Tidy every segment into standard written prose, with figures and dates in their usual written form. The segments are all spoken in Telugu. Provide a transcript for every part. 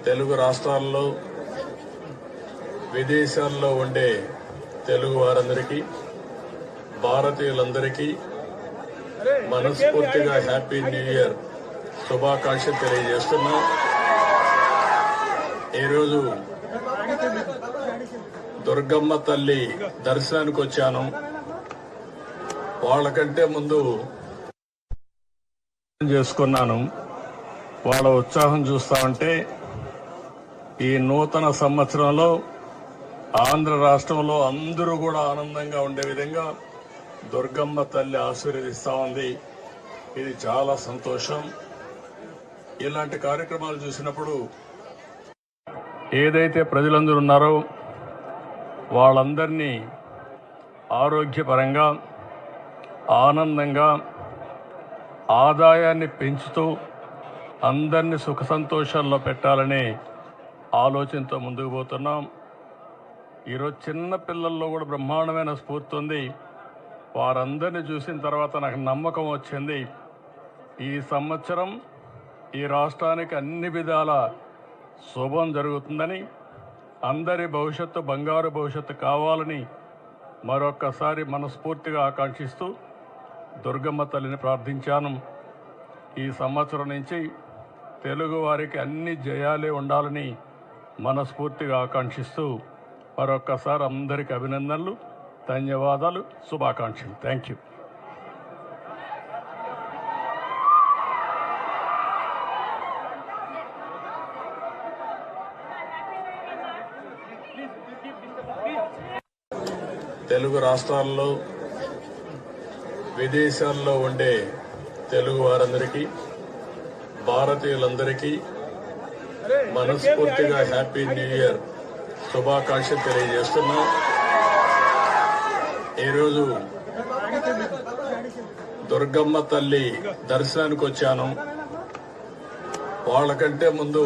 తెలుగు రాష్ట్రాల్లో విదేశాల్లో ఉండే తెలుగు వారందరికీ భారతీయులందరికీ మనస్ఫూర్తిగా హ్యాపీ న్యూ ఇయర్ శుభాకాంక్షలు తెలియజేస్తున్నా. ఈరోజు దుర్గమ్మ తల్లి దర్శనానికి వచ్చాను. వాళ్ళకంటే ముందు చేసుకున్నాను. వాళ్ళ ఉత్సాహం చూస్తా ఉంటే ఈ నూతన సంవత్సరంలో ఆంధ్ర రాష్ట్రంలో అందరూ కూడా ఆనందంగా ఉండే విధంగా దుర్గమ్మ తల్లి ఆశీర్వదిస్తా ఉంది. ఇది చాలా సంతోషం. ఇలాంటి కార్యక్రమాలు చూసినప్పుడు ఏదైతే ప్రజలందరూ ఉన్నారో వాళ్ళందరినీ ఆరోగ్యపరంగా ఆనందంగా ఆదాయాన్ని పెంచుతూ అందరినీ సుఖ సంతోషాల్లో పెట్టాలనే ఆలోచనతో ముందుకు పోతున్నాం. ఈరోజు చిన్న పిల్లల్లో కూడా బ్రహ్మాండమైన స్ఫూర్తి ఉంది. వారందరినీ చూసిన తర్వాత నాకు నమ్మకం వచ్చింది, ఈ సంవత్సరం ఈ రాష్ట్రానికి అన్ని విధాల శుభం జరుగుతుందని, అందరి భవిష్యత్తు బంగారు భవిష్యత్తు కావాలని మరొక్కసారి మనస్ఫూర్తిగా ఆకాంక్షిస్తూ దుర్గమ్మ తల్లిని ప్రార్థించాను. ఈ సంవత్సరం నుంచి తెలుగు వారికి అన్ని జయాలే ఉండాలని మనస్ఫూర్తిగా ఆకాంక్షిస్తూ మరొక్కసారి అందరికీ అభినందనలు, ధన్యవాదాలు, శుభాకాంక్షలు. Thank you. తెలుగు రాష్ట్రాల్లో విదేశాల్లో ఉండే తెలుగు వారందరికీ భారతీయులందరికీ మనస్ఫూర్తిగా హ్యాపీ న్యూ ఇయర్ శుభాకాంక్షలు తెలియజేస్తున్నా. ఈరోజు దుర్గమ్మ తల్లి దర్శనానికి వచ్చాను. వాళ్ళకంటే ముందు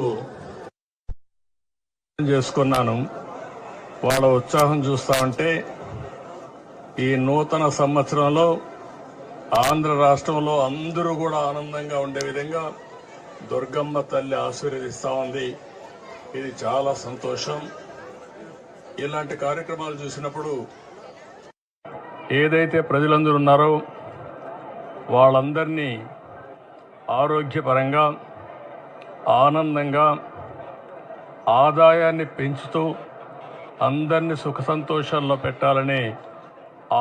చేసుకున్నాను. వాళ్ళ ఉత్సాహం చూస్తా ఉంటే ఈ నూతన సంవత్సరంలో ఆంధ్ర రాష్ట్రంలో అందరూ కూడా ఆనందంగా ఉండే విధంగా దుర్గమ్మ తల్లి ఆశీర్వదిస్తా ఉంది. ఇది చాలా సంతోషం. ఇలాంటి కార్యక్రమాలు చూసినప్పుడు ఏదైతే ప్రజలందరూ ఉన్నారో వాళ్ళందరినీ ఆరోగ్యపరంగా ఆనందంగా ఆదాయాన్ని పెంచుతూ అందరినీ సుఖ సంతోషాల్లో పెట్టాలనే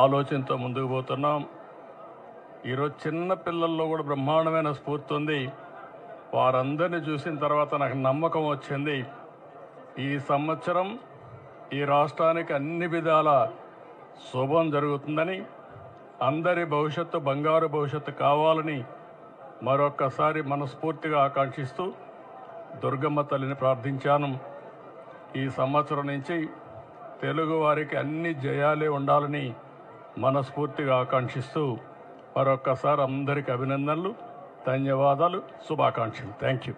ఆలోచనతో ముందుకు పోతున్నాం. ఈరోజు చిన్న పిల్లల్లో కూడా బ్రహ్మాండమైన స్ఫూర్తి ఉంది. వారందరినీ చూసిన తర్వాత నాకు నమ్మకం వచ్చింది, ఈ సంవత్సరం ఈ రాష్ట్రానికి అన్ని విధాల శుభం జరుగుతుందని, అందరి భవిష్యత్తు బంగారు భవిష్యత్తు కావాలని మరొక్కసారి మనస్ఫూర్తిగా ఆకాంక్షిస్తూ దుర్గమ్మ తల్లిని ప్రార్థించాను. ఈ సంవత్సరం నుంచి తెలుగు వారికి అన్ని జయాలే ఉండాలని మనస్ఫూర్తిగా ఆకాంక్షిస్తూ మరొక్కసారి అందరికీ అభినందనలు, ధన్యవాదాలు, శుభాకాంక్షలు. Thank you.